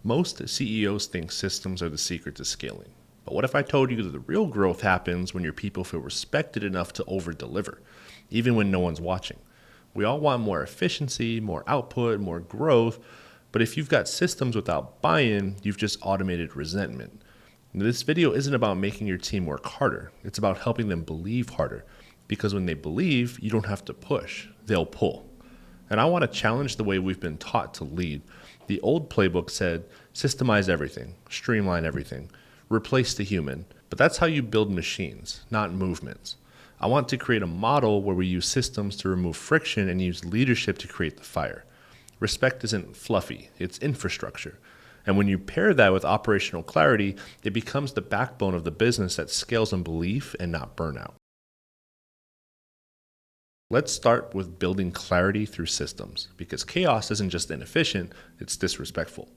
Most CEOs think systems are the secret to scaling. But what if I told you that the real growth happens when your people feel respected enough to over-deliver, even when no one's watching? We all want more efficiency, more output, more growth, but if you've got systems without buy-in, you've just automated resentment. This video isn't about making your team work harder. It's about helping them believe harder. Because when they believe, you don't have to push. They'll pull. And I want to challenge the way we've been taught to lead. The old playbook said, systemize everything, streamline everything, replace the human. But that's how you build machines, not movements. I want to create a model where we use systems to remove friction and use leadership to create the fire. Respect isn't fluffy, it's infrastructure. And when you pair that with operational clarity, it becomes the backbone of the business that scales on belief and not burnout. Let's start with building clarity through systems, because chaos isn't just inefficient, it's disrespectful.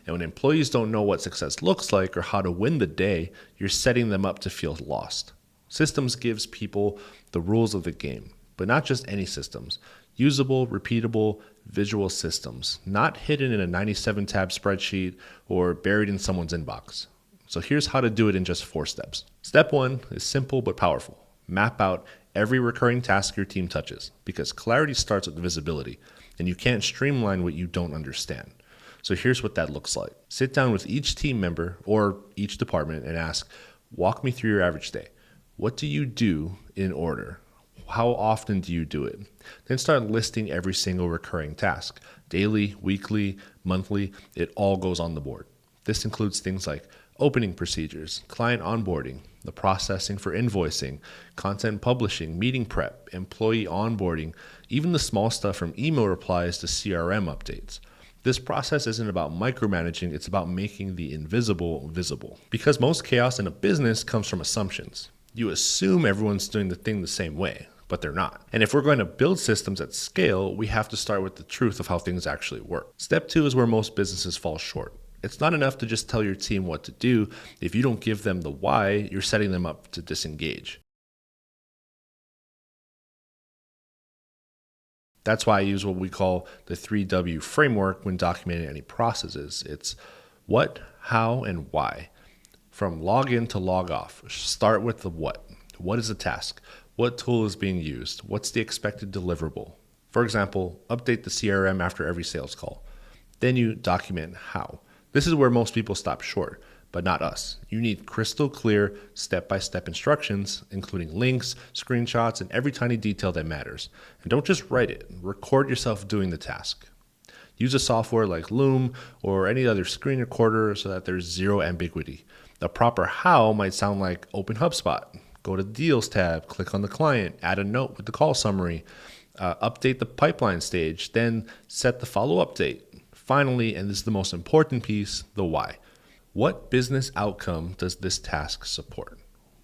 And when employees don't know what success looks like or how to win the day, you're setting them up to feel lost. Systems gives people the rules of the game, but not just any systems. Usable, repeatable, visual systems, not hidden in a 97-tab spreadsheet or buried in someone's inbox. So here's how to do it in just 4 steps. Step 1 is simple but powerful. Map out every recurring task your team touches, because clarity starts with visibility, and you can't streamline what you don't understand. So here's what that looks like. Sit down with each team member or each department and ask, walk me through your average day. What do you do in order? How often do you do it? Then start listing every single recurring task. Daily, weekly, monthly, it all goes on the board. This includes things like opening procedures, client onboarding, the processing for invoicing, content publishing, meeting prep, employee onboarding, even the small stuff from email replies to CRM updates. This process isn't about micromanaging, it's about making the invisible visible. Because most chaos in a business comes from assumptions. You assume everyone's doing the thing the same way, but they're not. And if we're going to build systems at scale, we have to start with the truth of how things actually work. Step 2 is where most businesses fall short. It's not enough to just tell your team what to do. If you don't give them the why, you're setting them up to disengage. That's why I use what we call the 3W framework when documenting any processes. It's what, how, and why. From log in to log off, start with the what. What is the task? What tool is being used? What's the expected deliverable? For example, update the CRM after every sales call. Then you document how. This is where most people stop short, but not us. You need crystal clear, step-by-step instructions, including links, screenshots, and every tiny detail that matters. And don't just write it. Record yourself doing the task. Use a software like Loom or any other screen recorder so that there's zero ambiguity. The proper how might sound like open HubSpot. Go to the Deals tab, click on the client, add a note with the call summary, update the pipeline stage, then set the follow-up date. Finally, and this is the most important piece, the why. What business outcome does this task support?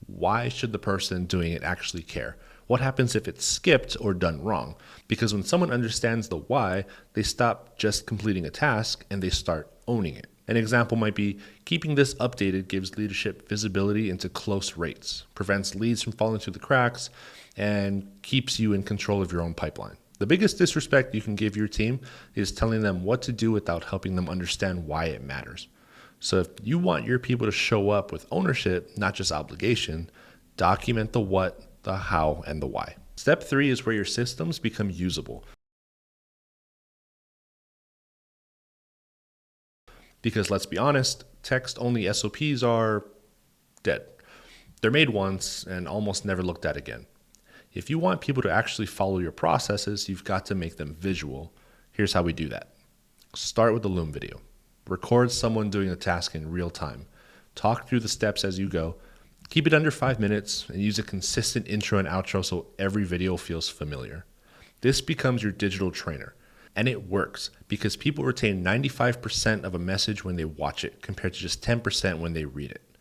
Why should the person doing it actually care? What happens if it's skipped or done wrong? Because when someone understands the why, they stop just completing a task and they start owning it. An example might be keeping this updated gives leadership visibility into close rates, prevents leads from falling through the cracks, and keeps you in control of your own pipeline. The biggest disrespect you can give your team is telling them what to do without helping them understand why it matters. So if you want your people to show up with ownership, not just obligation, document the what, the how, and the why. Step 3 is where your systems become usable. Because let's be honest, text-only SOPs are dead. They're made once and almost never looked at again. If you want people to actually follow your processes, you've got to make them visual. Here's how we do that. Start with the Loom video. Record someone doing a task in real time. Talk through the steps as you go. Keep it under 5 minutes and use a consistent intro and outro so every video feels familiar. This becomes your digital trainer. And it works because people retain 95% of a message when they watch it compared to just 10% when they read it.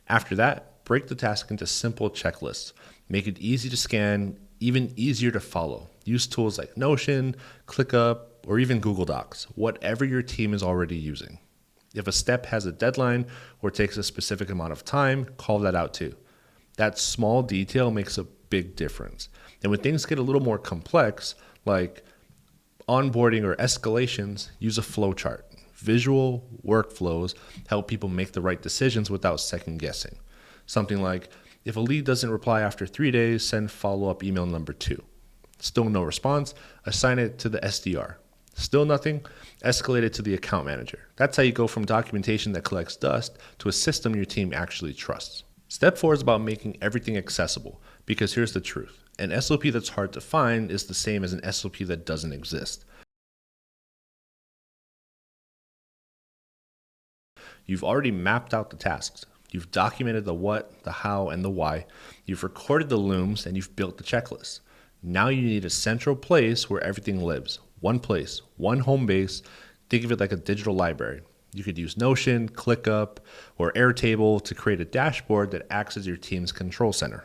After that, break the task into simple checklists. Make it easy to scan, even easier to follow. Use tools like Notion, ClickUp, or even Google Docs, whatever your team is already using. If a step has a deadline or takes a specific amount of time, call that out too. That small detail makes a big difference. And when things get a little more complex, like onboarding or escalations, use a flow chart. Visual workflows help people make the right decisions without second guessing. Something like, if a lead doesn't reply after 3 days, send follow-up email number 2. Still no response, assign it to the SDR. Still nothing, escalate it to the account manager. That's how you go from documentation that collects dust to a system your team actually trusts. Step 4 is about making everything accessible, because here's the truth. An SOP that's hard to find is the same as an SOP that doesn't exist. You've already mapped out the tasks. You've documented the what, the how, and the why. You've recorded the looms, and you've built the checklist. Now you need a central place where everything lives. One place, one home base. Think of it like a digital library. You could use Notion, ClickUp, or Airtable to create a dashboard that acts as your team's control center.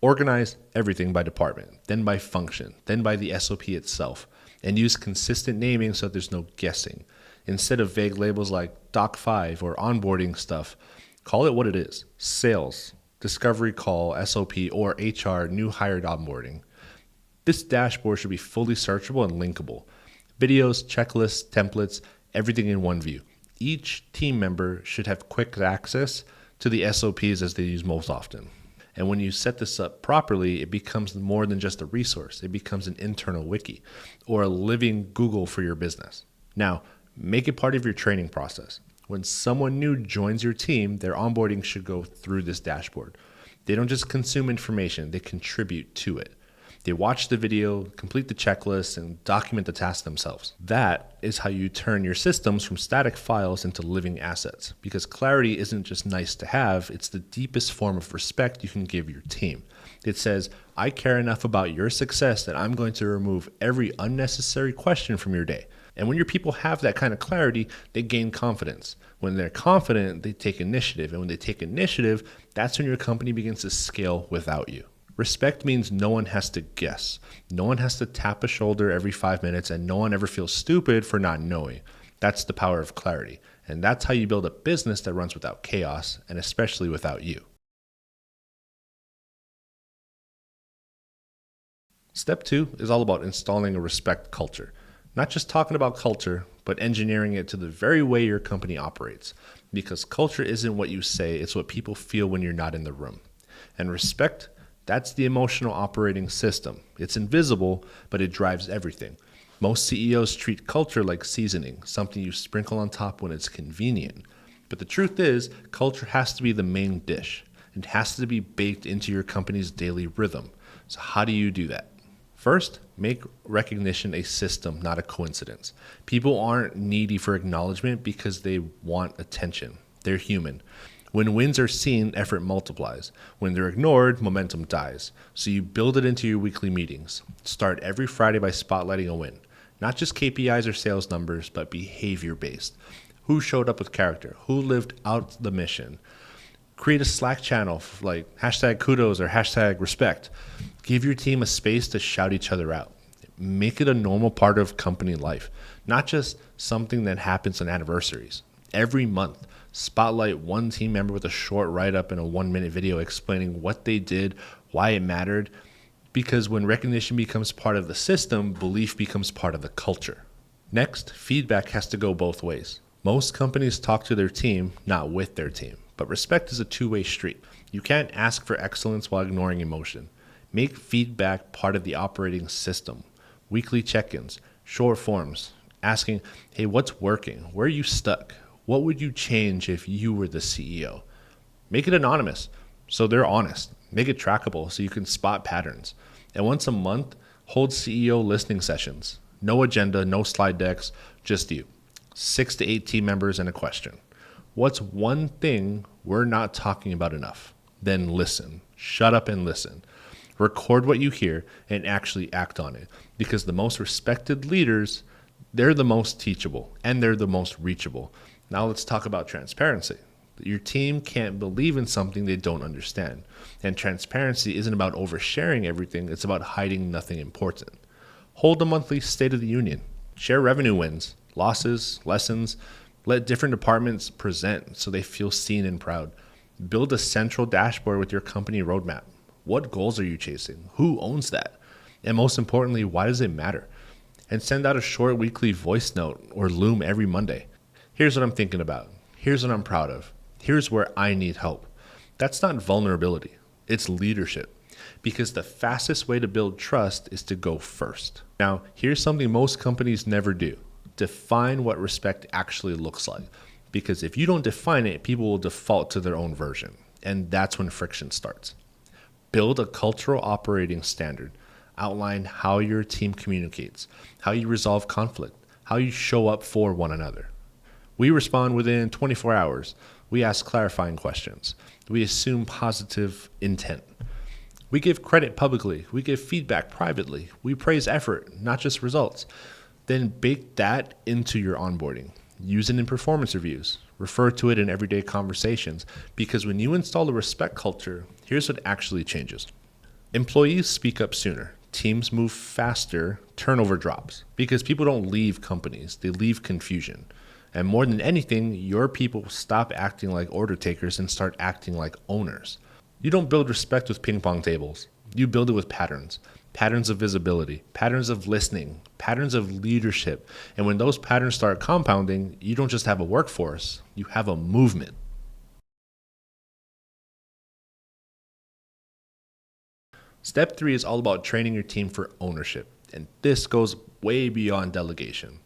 Organize everything by department, then by function, then by the SOP itself, and use consistent naming so there's no guessing. Instead of vague labels like Doc 5 or onboarding stuff, call it what it is: sales, discovery call, SOP, or HR, new hired onboarding. This dashboard should be fully searchable and linkable. Videos, checklists, templates, everything in one view. Each team member should have quick access to the SOPs as they use most often. And when you set this up properly, it becomes more than just a resource. It becomes an internal wiki or a living Google for your business. Now, make it part of your training process. When someone new joins your team, their onboarding should go through this dashboard. They don't just consume information, they contribute to it. They watch the video, complete the checklist, and document the tasks themselves. That is how you turn your systems from static files into living assets, because clarity isn't just nice to have, it's the deepest form of respect you can give your team. It says, I care enough about your success that I'm going to remove every unnecessary question from your day. And when your people have that kind of clarity, they gain confidence. When they're confident, they take initiative. And when they take initiative, that's when your company begins to scale without you. Respect means no one has to guess. No one has to tap a shoulder every 5 minutes, and no one ever feels stupid for not knowing. That's the power of clarity. And that's how you build a business that runs without chaos, and especially without you. Step 2 is all about installing a respect culture. Not just talking about culture, but engineering it to the very way your company operates. Because culture isn't what you say, it's what people feel when you're not in the room. And respect, that's the emotional operating system. It's invisible, but it drives everything. Most CEOs treat culture like seasoning, something you sprinkle on top when it's convenient. But the truth is, culture has to be the main dish. It has to be baked into your company's daily rhythm. So how do you do that? First, make recognition a system, not a coincidence. People aren't needy for acknowledgement because they want attention. They're human. When wins are seen, effort multiplies. When they're ignored, momentum dies. So you build it into your weekly meetings. Start every Friday by spotlighting a win. Not just KPIs or sales numbers, but behavior-based. Who showed up with character? Who lived out the mission? Create a Slack channel like hashtag kudos or hashtag respect. Give your team a space to shout each other out. Make it a normal part of company life, not just something that happens on anniversaries. Every month, spotlight one team member with a short write-up and a 1-minute video explaining what they did, why it mattered, because when recognition becomes part of the system, belief becomes part of the culture. Next, feedback has to go both ways. Most companies talk to their team, not with their team, but respect is a two-way street. You can't ask for excellence while ignoring emotion. Make feedback part of the operating system. Weekly check-ins, short forms, asking, hey, what's working? Where are you stuck? What would you change if you were the CEO? Make it anonymous so they're honest. Make it trackable so you can spot patterns. And once a month, hold CEO listening sessions. No agenda, no slide decks, just you. 6 to 8 team members and a question. What's one thing we're not talking about enough? Then listen. Shut up and listen. Record what you hear and actually act on it. Because the most respected leaders, they're the most teachable and they're the most reachable. Now let's talk about transparency. Your team can't believe in something they don't understand. And transparency isn't about oversharing everything, it's about hiding nothing important. Hold a monthly State of the Union. Share revenue wins, losses, lessons. Let different departments present so they feel seen and proud. Build a central dashboard with your company roadmap. What goals are you chasing? Who owns that? And most importantly, why does it matter? And send out a short weekly voice note or Loom every Monday. Here's what I'm thinking about. Here's what I'm proud of. Here's where I need help. That's not vulnerability. It's leadership. Because the fastest way to build trust is to go first. Now, here's something most companies never do. Define what respect actually looks like. Because if you don't define it, people will default to their own version. And that's when friction starts. Build a cultural operating standard. Outline how your team communicates, how you resolve conflict, how you show up for one another. We respond within 24 hours. We ask clarifying questions. We assume positive intent. We give credit publicly. We give feedback privately. We praise effort, not just results. Then bake that into your onboarding. Use it in performance reviews. Refer to it in everyday conversations. Because when you install a respect culture, here's what actually changes. Employees speak up sooner. Teams move faster. Turnover drops. Because people don't leave companies. They leave confusion. And more than anything, your people stop acting like order takers and start acting like owners. You don't build respect with ping pong tables. You build it with patterns. Patterns of visibility, patterns of listening, patterns of leadership. And when those patterns start compounding, you don't just have a workforce, you have a movement. Step 3 is all about training your team for ownership. And this goes way beyond delegation.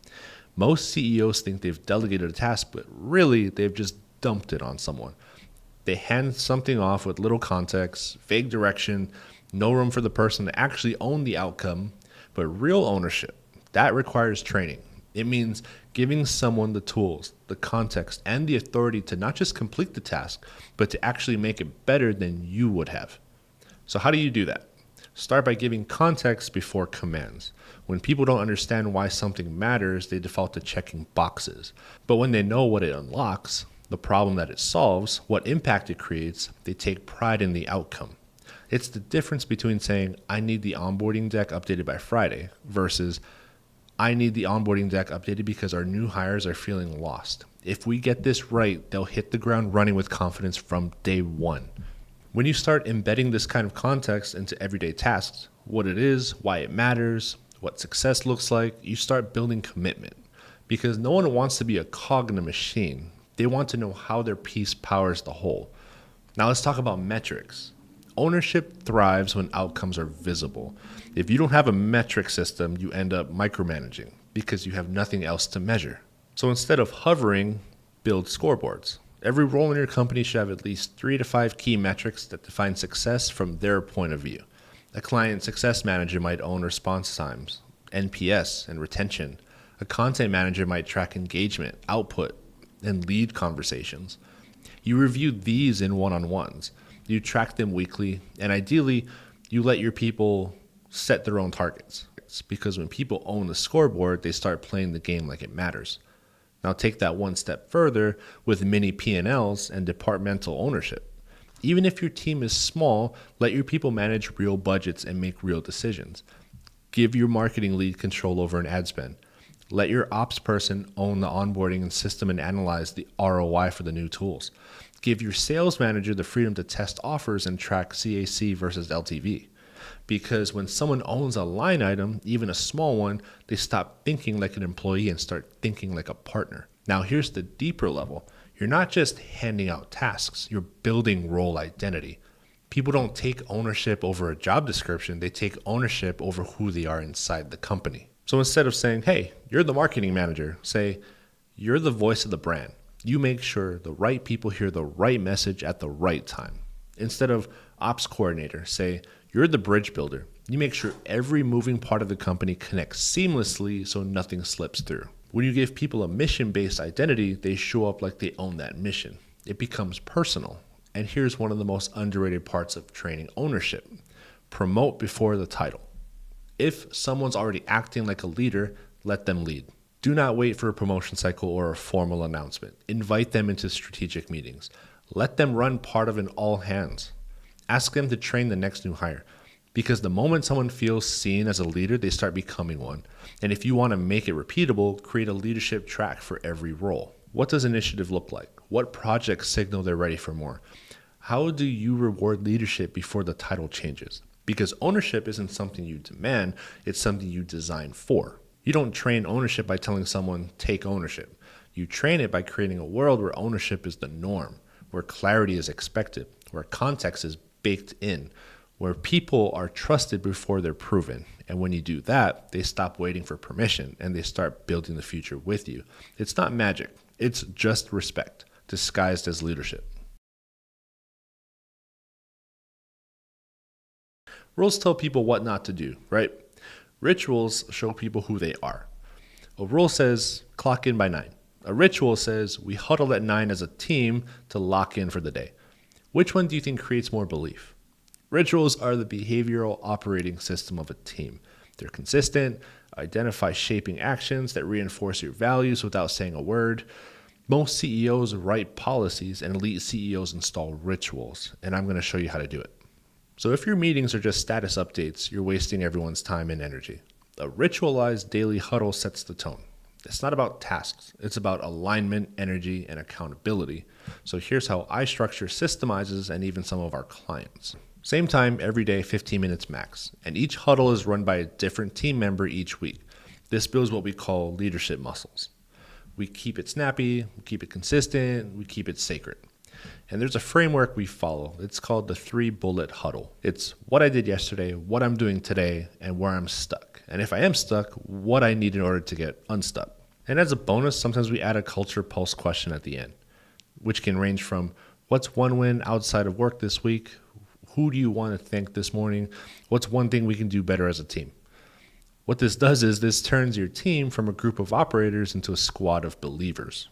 Most CEOs think they've delegated a task, but really they've just dumped it on someone. They hand something off with little context, vague direction, no room for the person to actually own the outcome. But real ownership, that requires training. It means giving someone the tools, the context, and the authority to not just complete the task, but to actually make it better than you would have. So how do you do that? Start by giving context before commands. When people don't understand why something matters, they default to checking boxes. But when they know what it unlocks, the problem that it solves, what impact it creates, they take pride in the outcome. It's the difference between saying, I need the onboarding deck updated by Friday versus I need the onboarding deck updated because our new hires are feeling lost. If we get this right, they'll hit the ground running with confidence from day one. When you start embedding this kind of context into everyday tasks, what it is, why it matters, what success looks like, you start building commitment. Because no one wants to be a cog in a machine. They want to know how their piece powers the whole. Now let's talk about metrics. Ownership thrives when outcomes are visible. If you don't have a metric system, you end up micromanaging because you have nothing else to measure. So instead of hovering, build scoreboards. Every role in your company should have at least 3 to 5 key metrics that define success from their point of view. A client success manager might own response times, NPS, and retention. A content manager might track engagement, output, and lead conversations. You review these in one-on-ones. You track them weekly, and ideally, you let your people set their own targets. Because when people own the scoreboard, they start playing the game like it matters. Now take that one step further with mini P&Ls and departmental ownership. Even if your team is small, let your people manage real budgets and make real decisions. Give your marketing lead control over an ad spend. Let your ops person own the onboarding and system and analyze the ROI for the new tools. Give your sales manager the freedom to test offers and track CAC versus LTV. Because when someone owns a line item, even a small one, they stop thinking like an employee and start thinking like a partner. Now here's the deeper level. You're not just handing out tasks, you're building role identity. People don't take ownership over a job description, they take ownership over who they are inside the company. So instead of saying, hey, you're the marketing manager, say, you're the voice of the brand. You make sure the right people hear the right message at the right time. Instead of ops coordinator, say, you're the bridge builder. You make sure every moving part of the company connects seamlessly so nothing slips through. When you give people a mission-based identity, they show up like they own that mission. It becomes personal. And here's one of the most underrated parts of training ownership. Promote before the title. If someone's already acting like a leader, let them lead. Do not wait for a promotion cycle or a formal announcement. Invite them into strategic meetings. Let them run part of an all hands. Ask them to train the next new hire. Because the moment someone feels seen as a leader, they start becoming one. And if you want to make it repeatable, create a leadership track for every role. What does initiative look like? What projects signal they're ready for more? How do you reward leadership before the title changes? Because ownership isn't something you demand, it's something you design for. You don't train ownership by telling someone, take ownership. You train it by creating a world where ownership is the norm, where clarity is expected, where context is baked in, where people are trusted before they're proven. And when you do that, they stop waiting for permission and they start building the future with you. It's not magic. It's just respect, disguised as leadership. Rules tell people what not to do, right? Rituals show people who they are. A rule says clock in by 9. A ritual says we huddle at 9 as a team to lock in for the day. Which one do you think creates more belief? Rituals are the behavioral operating system of a team. They're consistent, identify shaping actions that reinforce your values without saying a word. Most CEOs write policies and elite CEOs install rituals, and I'm going to show you how to do it. So if your meetings are just status updates, you're wasting everyone's time and energy. A ritualized daily huddle sets the tone. It's not about tasks. It's about alignment, energy, and accountability. So here's how I structure Systemizes and even some of our clients. Same time every day, 15 minutes max. And each huddle is run by a different team member each week. This builds what we call leadership muscles. We keep it snappy, we keep it consistent, we keep it sacred. And there's a framework we follow. It's called the 3-bullet huddle. It's what I did yesterday, what I'm doing today, and where I'm stuck. And if I am stuck, what I need in order to get unstuck. And as a bonus, sometimes we add a culture pulse question at the end, which can range from what's one win outside of work this week? Who do you want to thank this morning? What's one thing we can do better as a team? What this does is this turns your team from a group of operators into a squad of believers.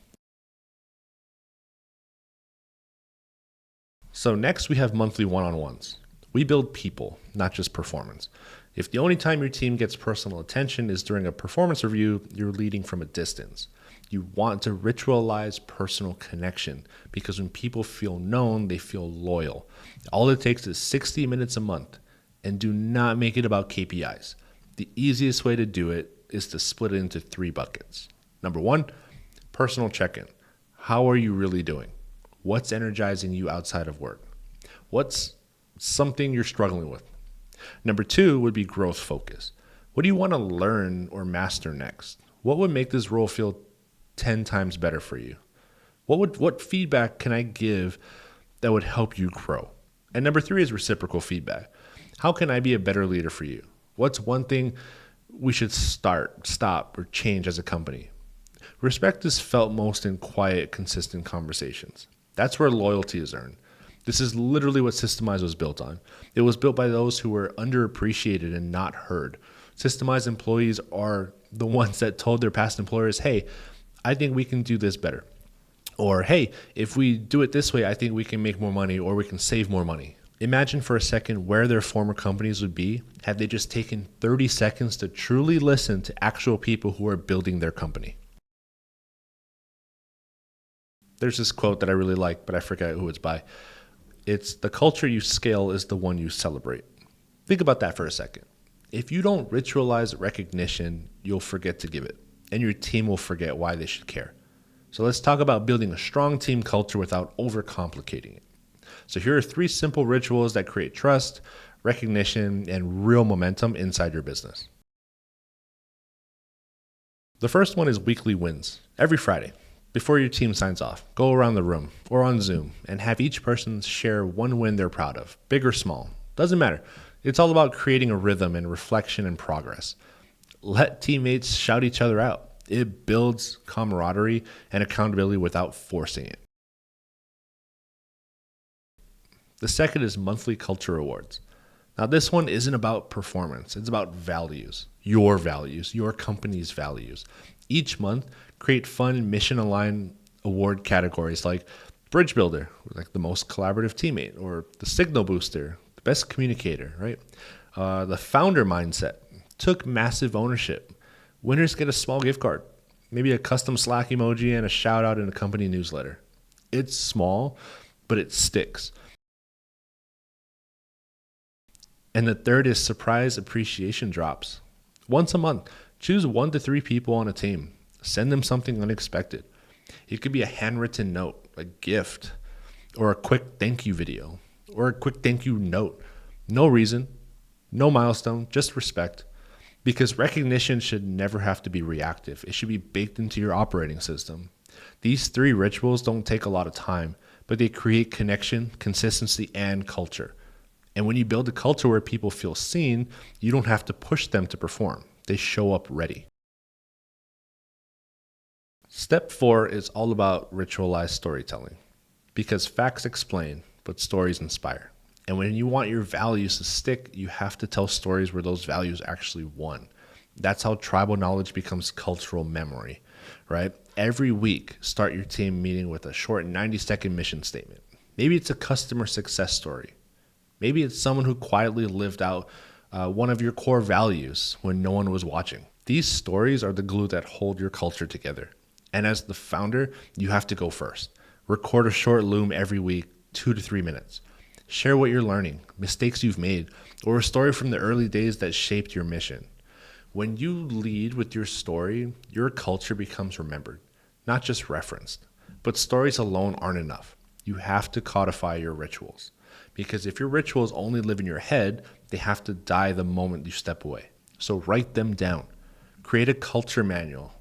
So next we have monthly one-on-ones. We build people, not just performance. If the only time your team gets personal attention is during a performance review, you're leading from a distance. You want to ritualize personal connection because when people feel known, they feel loyal. All it takes is 60 minutes a month, and do not make it about KPIs. The easiest way to do it is to split it into 3 buckets. Number 1, personal check-in. How are you really doing? What's energizing you outside of work? What's something you're struggling with? Number 2 would be growth focus. What do you want to learn or master next? What would make this role feel 10 times better for you? What feedback can I give that would help you grow? And number 3 is reciprocal feedback. How can I be a better leader for you? What's one thing we should stop, or change as a company? Respect is felt most in quiet, consistent conversations. That's where loyalty is earned. This is literally what Systemize was built on. It was built by those who were underappreciated and not heard. Systemize employees are the ones that told their past employers, hey, I think we can do this better. Or, hey, if we do it this way, I think we can make more money or we can save more money. Imagine for a second where their former companies would be had they just taken 30 seconds to truly listen to actual people who are building their company. There's this quote that I really like, but I forget who it's by. It's the culture you scale is the one you celebrate. Think about that for a second. If you don't ritualize recognition, you'll forget to give it, and your team will forget why they should care. So let's talk about building a strong team culture without overcomplicating it. So here are 3 simple rituals that create trust, recognition, and real momentum inside your business. The first one is weekly wins. Every Friday, before your team signs off, go around the room or on Zoom and have each person share one win they're proud of, big or small. Doesn't matter. It's all about creating a rhythm and reflection and progress. Let teammates shout each other out. It builds camaraderie and accountability without forcing it. The second is monthly culture awards. Now, this one isn't about performance. It's about values, your company's values. Each month, create fun mission-aligned award categories like Bridge Builder, like the most collaborative teammate, or the Signal Booster, the best communicator, right? The Founder Mindset, took massive ownership. Winners get a small gift card, maybe a custom Slack emoji and a shout out in a company newsletter. It's small, but it sticks. And the third is surprise appreciation drops. Once a month, choose 1 to 3 people on a team. Send them something unexpected. It could be a handwritten note, a gift, or a quick thank you video, or a quick thank you note. No reason, no milestone, just respect. Because recognition should never have to be reactive. It should be baked into your operating system. These three rituals don't take a lot of time, but they create connection, consistency, and culture. And when you build a culture where people feel seen, you don't have to push them to perform. They show up ready. Step 4 is all about ritualized storytelling, because facts explain, but stories inspire. And when you want your values to stick, you have to tell stories where those values actually won. That's how tribal knowledge becomes cultural memory, right? Every week, start your team meeting with a short 90-second mission statement. Maybe it's a customer success story. Maybe it's someone who quietly lived out one of your core values when no one was watching. These stories are the glue that hold your culture together. And as the founder, you have to go first. Record a short loom every week, 2 to 3 minutes. Share what you're learning, mistakes you've made, or a story from the early days that shaped your mission. When you lead with your story, your culture becomes remembered, not just referenced. But stories alone aren't enough. You have to codify your rituals. Because if your rituals only live in your head, they have to die the moment you step away. So write them down. Create a culture manual.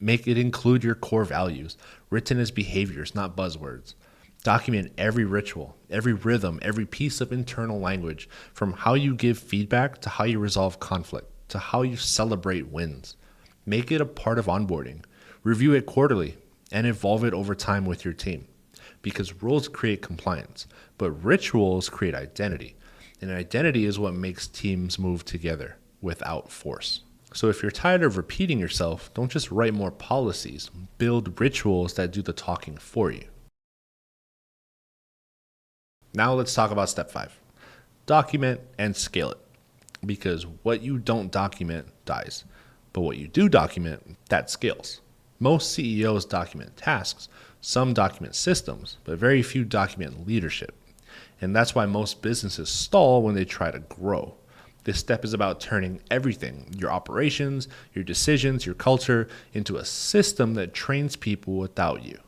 Make it include your core values, written as behaviors, not buzzwords. Document every ritual, every rhythm, every piece of internal language, from how you give feedback to how you resolve conflict, to how you celebrate wins. Make it a part of onboarding. Review it quarterly and evolve it over time with your team. Because rules create compliance, but rituals create identity. And identity is what makes teams move together without force. So if you're tired of repeating yourself, don't just write more policies. Build rituals that do the talking for you. Now let's talk about step 5. Document and scale it. Because what you don't document dies. But what you do document, that scales. Most CEOs document tasks. Some document systems, but very few document leadership. And that's why most businesses stall when they try to grow. This step is about turning everything, your operations, your decisions, your culture, into a system that trains people without you.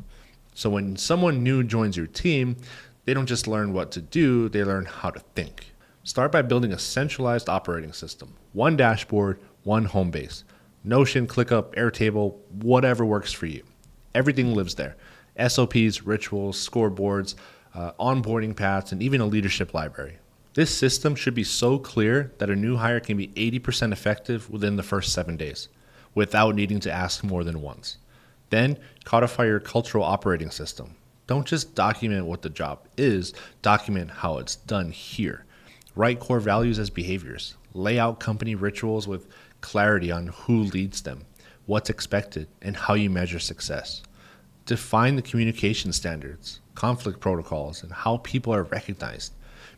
So when someone new joins your team, they don't just learn what to do, they learn how to think. Start by building a centralized operating system. One dashboard, one home base. Notion, ClickUp, Airtable, whatever works for you. Everything lives there. SOPs, rituals, scoreboards, onboarding paths, and even a leadership library. This system should be so clear that a new hire can be 80% effective within the first 7 days, without needing to ask more than once. Then, codify your cultural operating system. Don't just document what the job is, document how it's done here. Write core values as behaviors. Lay out company rituals with clarity on who leads them, what's expected, and how you measure success. Define the communication standards, conflict protocols, and how people are recognized.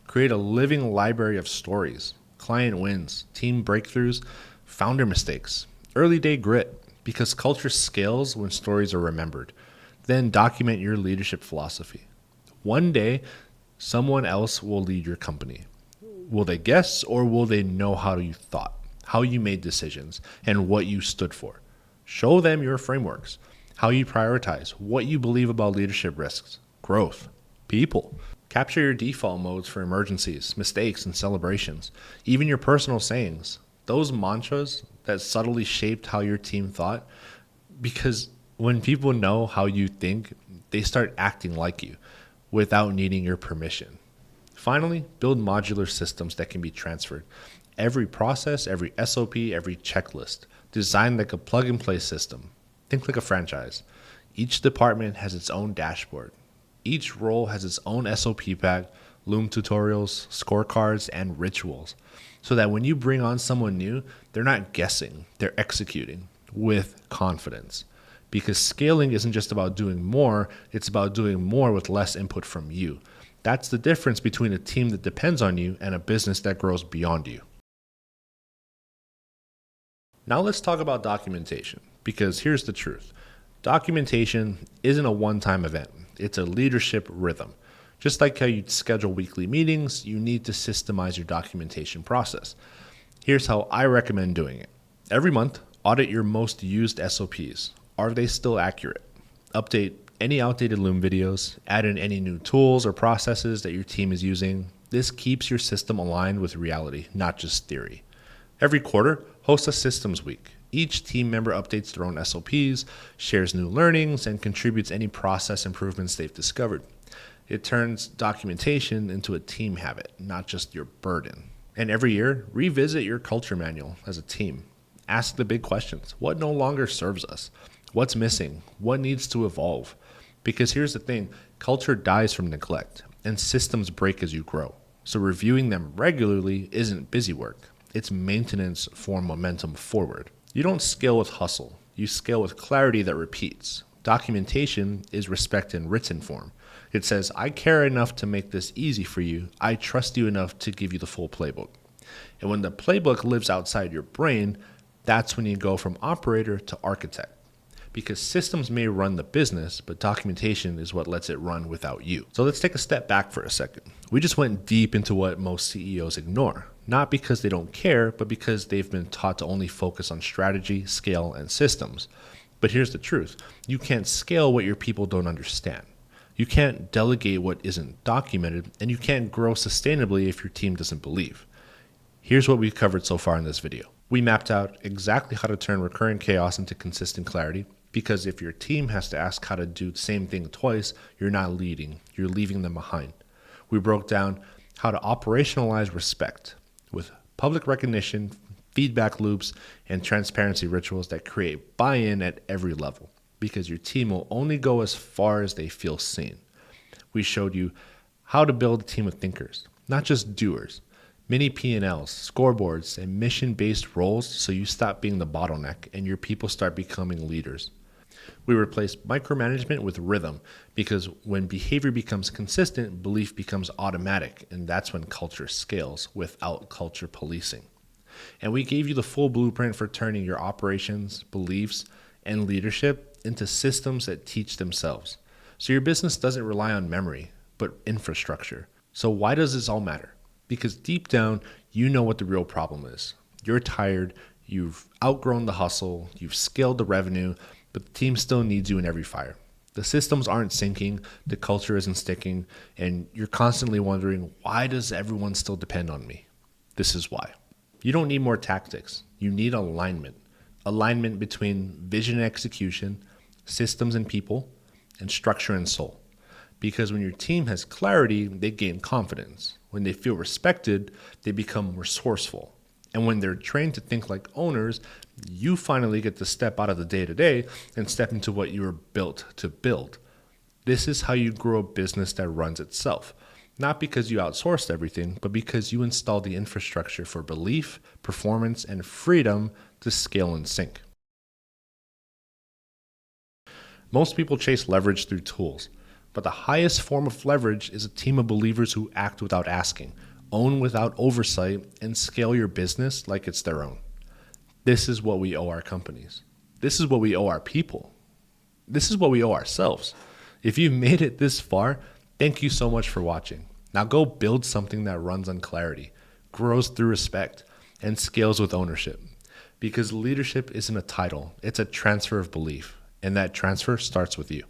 Create a living library of stories, client wins, team breakthroughs, founder mistakes, early day grit, because culture scales when stories are remembered. Then document your leadership philosophy. One day, someone else will lead your company. Will they guess, or will they know how you thought, how you made decisions, and what you stood for? Show them your frameworks, how you prioritize, what you believe about leadership risks, growth, people. Capture your default modes for emergencies, mistakes, and celebrations, even your personal sayings, those mantras that subtly shaped how your team thought, because when people know how you think, they start acting like you without needing your permission. Finally, build modular systems that can be transferred. Every process, every SOP, every checklist, designed like a plug-and-play system. Think like a franchise. Each department has its own dashboard. Each role has its own SOP pack, Loom tutorials, scorecards, and rituals. So that when you bring on someone new, they're not guessing, they're executing with confidence. Because scaling isn't just about doing more, it's about doing more with less input from you. That's the difference between a team that depends on you and a business that grows beyond you. Now let's talk about documentation, because here's the truth. Documentation isn't a one-time event. It's a leadership rhythm. Just like how you schedule weekly meetings, you need to systemize your documentation process. Here's how I recommend doing it. Every month, audit your most used SOPs. Are they still accurate? Update any outdated Loom videos, add in any new tools or processes that your team is using. This keeps your system aligned with reality, not just theory. Every quarter, host a systems week. Each team member updates their own SOPs, shares new learnings, and contributes any process improvements they've discovered. It turns documentation into a team habit, not just your burden. And every year, revisit your culture manual as a team. Ask the big questions. What no longer serves us? What's missing? What needs to evolve? Because here's the thing, culture dies from neglect, and systems break as you grow. So reviewing them regularly isn't busy work. It's maintenance for momentum forward. You don't scale with hustle. You scale with clarity that repeats. Documentation is respect in written form. It says, I care enough to make this easy for you. I trust you enough to give you the full playbook. And when the playbook lives outside your brain, that's when you go from operator to architect. Because systems may run the business, but documentation is what lets it run without you. So let's take a step back for a second. We just went deep into what most CEOs ignore, not because they don't care, but because they've been taught to only focus on strategy, scale, and systems. But here's the truth. You can't scale what your people don't understand. You can't delegate what isn't documented, and you can't grow sustainably if your team doesn't believe. Here's what we've covered so far in this video. We mapped out exactly how to turn recurring chaos into consistent clarity, because if your team has to ask how to do the same thing twice, you're not leading, you're leaving them behind. We broke down how to operationalize respect with public recognition, feedback loops, and transparency rituals that create buy-in at every level, because your team will only go as far as they feel seen. We showed you how to build a team of thinkers, not just doers. Mini P&Ls, scoreboards, and mission-based roles so you stop being the bottleneck and your people start becoming leaders. We replaced micromanagement with rhythm, because when behavior becomes consistent, belief becomes automatic, and that's when culture scales without culture policing. And we gave you the full blueprint for turning your operations, beliefs, and leadership into systems that teach themselves. So your business doesn't rely on memory, but infrastructure. So why does this all matter? Because deep down, you know what the real problem is. You're tired, you've outgrown the hustle, you've scaled the revenue, but the team still needs you in every fire. The systems aren't syncing, the culture isn't sticking, and you're constantly wondering, why does everyone still depend on me? This is why. You don't need more tactics. You need alignment. Alignment between vision and execution, systems and people, and structure and soul. Because when your team has clarity, they gain confidence. When they feel respected, they become resourceful. And when they're trained to think like owners, you finally get to step out of the day-to-day and step into what you were built to build. This is how you grow a business that runs itself. Not because you outsourced everything, but because you installed the infrastructure for belief, performance, and freedom to scale and sync. Most people chase leverage through tools, but the highest form of leverage is a team of believers who act without asking, own without oversight, and scale your business like it's their own. This is what we owe our companies. This is what we owe our people. This is what we owe ourselves. If you've made it this far, thank you so much for watching. Now go build something that runs on clarity, grows through respect, and scales with ownership. Because leadership isn't a title, it's a transfer of belief, and that transfer starts with you.